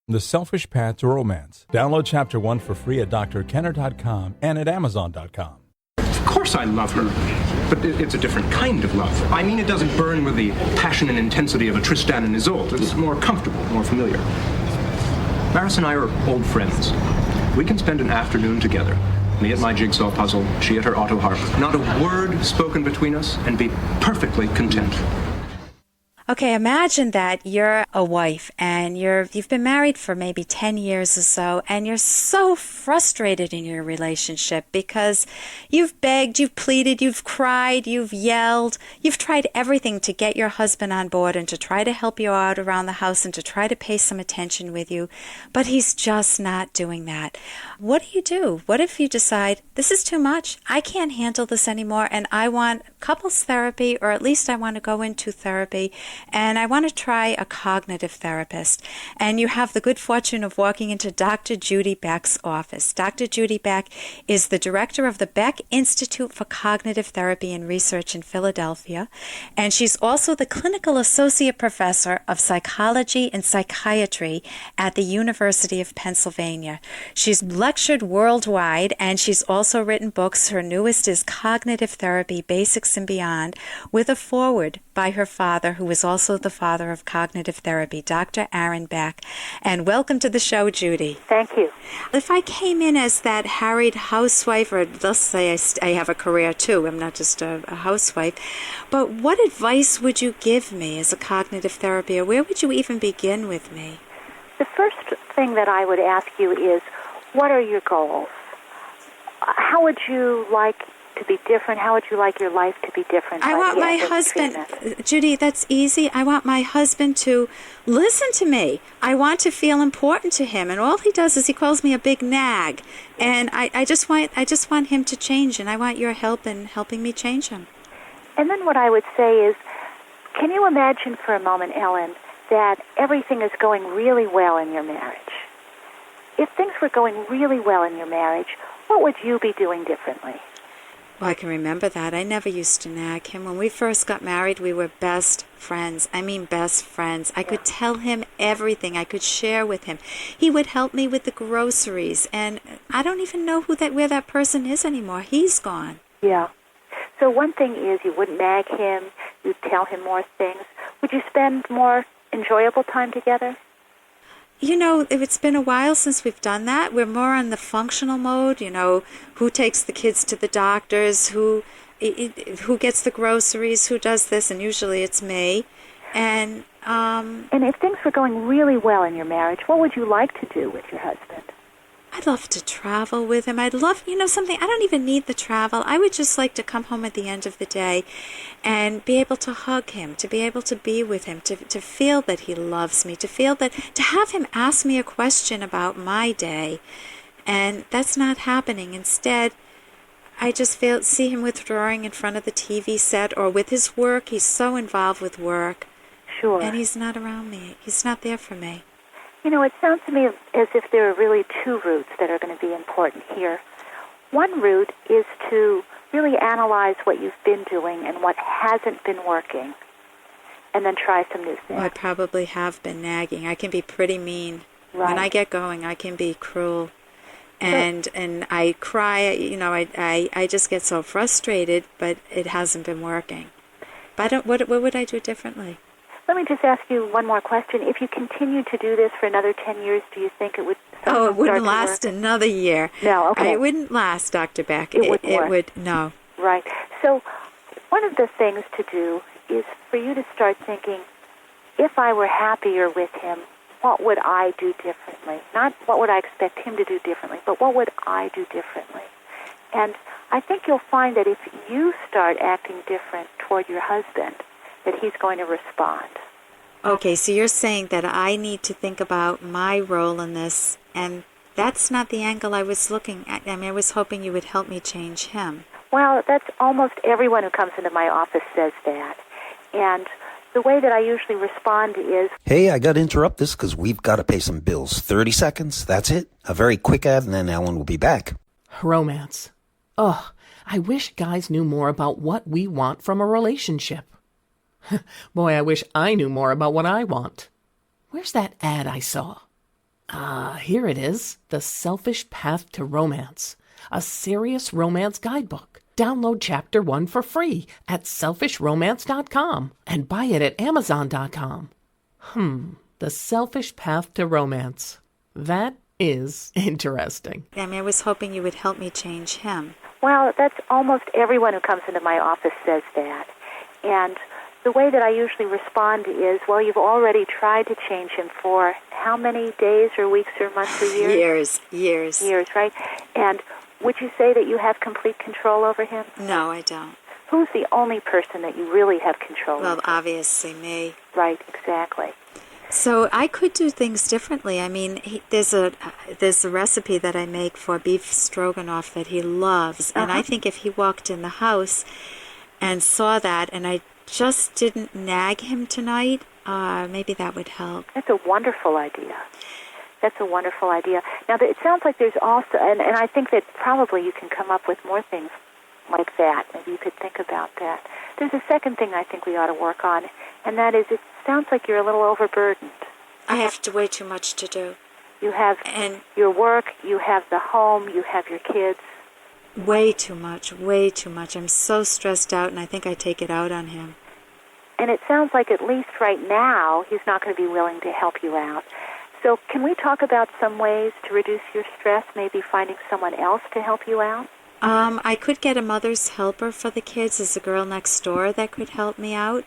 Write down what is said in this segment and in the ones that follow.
The Selfish Path to Romance. Download Chapter 1 for free at drkenner.com and at amazon.com. Of course I love her, but it's a different kind of love. I mean, it doesn't burn with the passion and intensity of a Tristan and Isolde. It's more comfortable, more familiar. Maris and I are old friends. We can spend an afternoon together. Me at my jigsaw puzzle, she at her auto harp. Not a word spoken between us, and be perfectly content. Okay, imagine that you're a wife and you've been married for maybe 10 years or so, and you're so frustrated in your relationship because you've begged, you've pleaded, you've cried, you've yelled, you've tried everything to get your husband on board and to try to help you out around the house and to try to pay some attention with you, but he's just not doing that. What do? What if you decide, this is too much, I can't handle this anymore, and I want couples therapy, or at least I want to go into therapy, and I want to try a cognitive therapist. And you have the good fortune of walking into Dr. Judy Beck's office. Dr. Judy Beck is the director of the Beck Institute for Cognitive Therapy and Research in Philadelphia, and she's also the clinical associate professor of psychology and psychiatry at the University of Pennsylvania. She's lectured worldwide, and she's also written books. Her newest is Cognitive Therapy, Basics and Beyond, with a foreword by her father, who is also the father of cognitive therapy, Dr. Aaron Beck. And welcome to the show, Judy. Thank you. If I came in as that harried housewife, or let's say I have a career too, I'm not just a housewife, but what advice would you give me as a cognitive therapist, or where would you even begin with me? The first thing that I would ask you is, what are your goals? How would you like to be different? How would you like your life to be different? I want my husband, Judy, that's easy. I want my husband to listen to me. I want to feel important to him. And all he does is he calls me a big nag. And I just want him to change, and I want your help in helping me change him. And then what I would say is, can you imagine for a moment, Ellen, that everything is going really well in your marriage? If things were going really well in your marriage, what would you be doing differently? Well, I can remember that. I never used to nag him. When we first got married, we were best friends. I mean best friends. I could tell him everything. I could share with him. He would help me with the groceries, and I don't even know where that person is anymore. He's gone. Yeah. So one thing is you wouldn't nag him. You'd tell him more things. Would you spend more enjoyable time together? You know, it's been a while since we've done that. We're more on the functional mode, you know, who takes the kids to the doctors, who gets the groceries, who does this, and usually it's me. And if things were going really well in your marriage, what would you like to do with your husband? I'd love to travel with him. I'd love, something, I don't even need the travel. I would just like to come home at the end of the day and be able to hug him, to be able to be with him, to feel that he loves me, to have him ask me a question about my day. And that's not happening. Instead, I just see him withdrawing in front of the TV set or with his work. He's so involved with work. Sure. And he's not around me. He's not there for me. It sounds to me as if there are really two routes that are going to be important here. One route is to really analyze what you've been doing and what hasn't been working, and then try some new things. Well, I probably have been nagging. I can be pretty mean. Right. When I get going, I can be cruel. And I cry, I just get so frustrated, but it hasn't been working. But what would I do differently? Let me just ask you one more question. If you continue to do this for another 10 years, do you think it would it wouldn't last another year. No, okay. It wouldn't last, Dr. Beck. It would, no. Right. So one of the things to do is for you to start thinking, if I were happier with him, what would I do differently? Not what would I expect him to do differently, but what would I do differently? And I think you'll find that if you start acting different toward your husband, that he's going to respond. Okay, so you're saying that I need to think about my role in this, and that's not the angle I was looking at. I mean, I was hoping you would help me change him. Well, that's almost everyone who comes into my office says that. And the way that I usually respond is... Hey, I got to interrupt this because we've got to pay some bills. 30 seconds, that's it. A very quick ad, and then Ellen will be back. Romance. Ugh, I wish guys knew more about what we want from a relationship. Boy, I wish I knew more about what I want. Where's that ad I saw? Here it is. The Selfish Path to Romance, a serious romance guidebook. Download Chapter 1 for free at selfishromance.com and buy it at amazon.com. The Selfish Path to Romance. That is interesting. I mean, I was hoping you would help me change him. Well, that's almost everyone who comes into my office says that. And the way that I usually respond is, well, you've already tried to change him for how many days or weeks or months or years? Years. Years, right? And would you say that you have complete control over him? No, I don't. Who's the only person that you really have control over? Well, obviously me. Right, exactly. So I could do things differently. I mean, there's a recipe that I make for beef stroganoff that he loves, and I think if he walked in the house and saw that, and I just didn't nag him tonight, maybe that would help. That's a wonderful idea. That's a wonderful idea. Now, it sounds like there's also, and I think that probably you can come up with more things like that. Maybe you could think about that. There's a second thing I think we ought to work on, and that is it sounds like you're a little overburdened. I have way too much to do. You have your work, you have the home, you have your kids. Way too much. I'm so stressed out, and I think I take it out on him. And it sounds like at least right now he's not going to be willing to help you out. So can we talk about some ways to reduce your stress, maybe finding someone else to help you out? I could get a mother's helper for the kids. There's a girl next door that could help me out.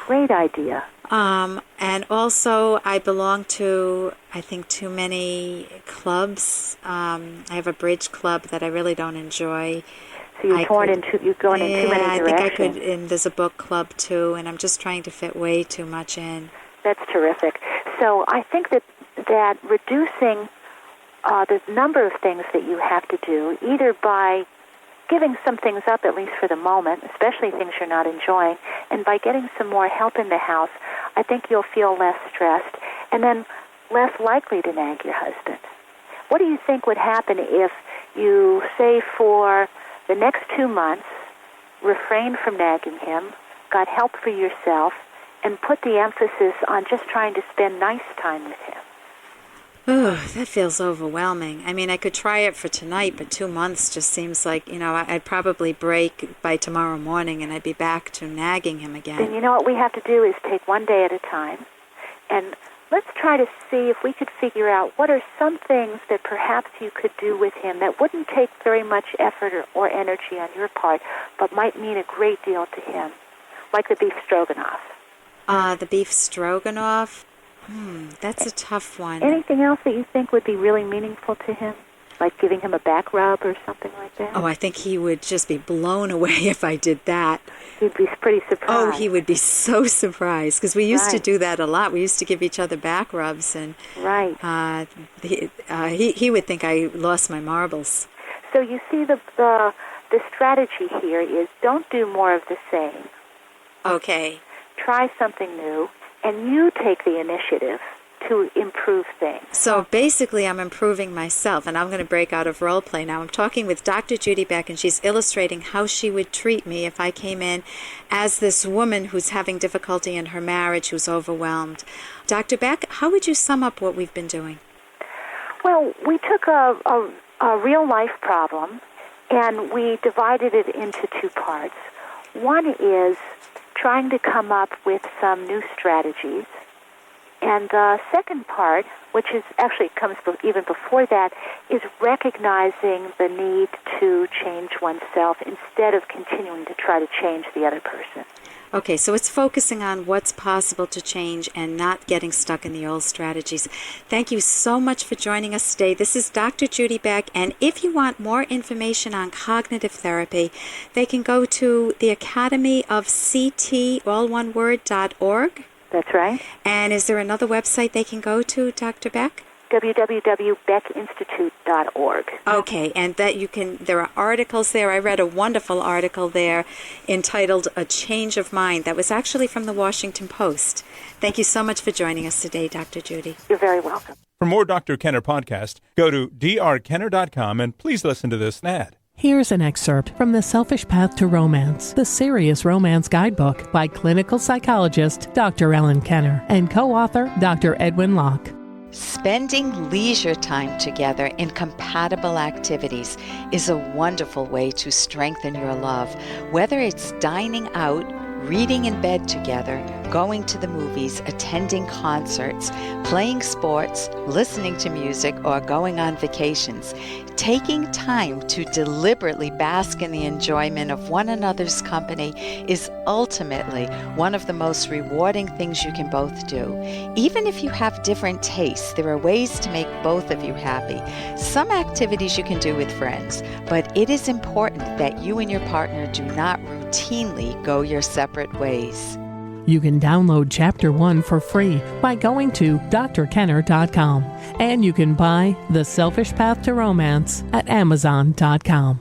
Great idea. And also, I belong to, I think, too many clubs. I have a bridge club that I really don't enjoy. So you're going in too many directions. I think I could, and there's a book club, too, and I'm just trying to fit way too much in. That's terrific. So I think that reducing the number of things that you have to do, either by giving some things up, at least for the moment, especially things you're not enjoying, and by getting some more help in the house, I think you'll feel less stressed and then less likely to nag your husband. What do you think would happen if you, say, for the next 2 months, refrained from nagging him, got help for yourself, and put the emphasis on just trying to spend nice time with him? Oh, that feels overwhelming. I mean, I could try it for tonight, but 2 months just seems like, I'd probably break by tomorrow morning and I'd be back to nagging him again. Then you know what we have to do is take one day at a time, and let's try to see if we could figure out what are some things that perhaps you could do with him that wouldn't take very much effort or energy on your part, but might mean a great deal to him, like the beef stroganoff. The beef stroganoff? That's a tough one. Anything else that you think would be really meaningful to him? Like giving him a back rub or something like that? Oh, I think he would just be blown away if I did that. He'd be pretty surprised. Oh, he would be so surprised, because we used to do that a lot. We used to give each other back rubs, and he would think I lost my marbles. So you see, the strategy here is don't do more of the same. Okay. Try something new. And you take the initiative to improve things. So basically, I'm improving myself, and I'm going to break out of role play now. I'm talking with Dr. Judy Beck, and she's illustrating how she would treat me if I came in as this woman who's having difficulty in her marriage, who's overwhelmed. Dr. Beck, how would you sum up what we've been doing? Well, we took a real-life problem, and we divided it into 2 parts. One is trying to come up with some new strategies. And the second part, which is actually comes even before that, is recognizing the need to change oneself instead of continuing to try to change the other person. Okay, so it's focusing on what's possible to change and not getting stuck in the old strategies. Thank you so much for joining us today. This is Dr. Judy Beck, and if you want more information on cognitive therapy, they can go to the Academy of CT, all one word, .org. That's right. And is there another website they can go to, Dr. Beck? www.beckinstitute.org. Okay, and that there are articles there. I read a wonderful article there entitled A Change of Mind that was actually from the Washington Post. Thank you so much for joining us today, Dr. Judy. You're very welcome. For more Dr. Kenner podcast, go to drkenner.com and please listen to this ad. Here's an excerpt from The Selfish Path to Romance, the Serious Romance Guidebook by clinical psychologist Dr. Ellen Kenner and co-author Dr. Edwin Locke. Spending leisure time together in compatible activities is a wonderful way to strengthen your love, whether it's dining out, reading in bed together, going to the movies, attending concerts, playing sports, listening to music, or going on vacations. Taking time to deliberately bask in the enjoyment of one another's company is ultimately one of the most rewarding things you can both do. Even if you have different tastes, there are ways to make both of you happy. Some activities you can do with friends, but it is important that you and your partner do not routinely go your separate ways. You can download Chapter 1 for free by going to drkenner.com. And you can buy The Selfish Path to Romance at amazon.com.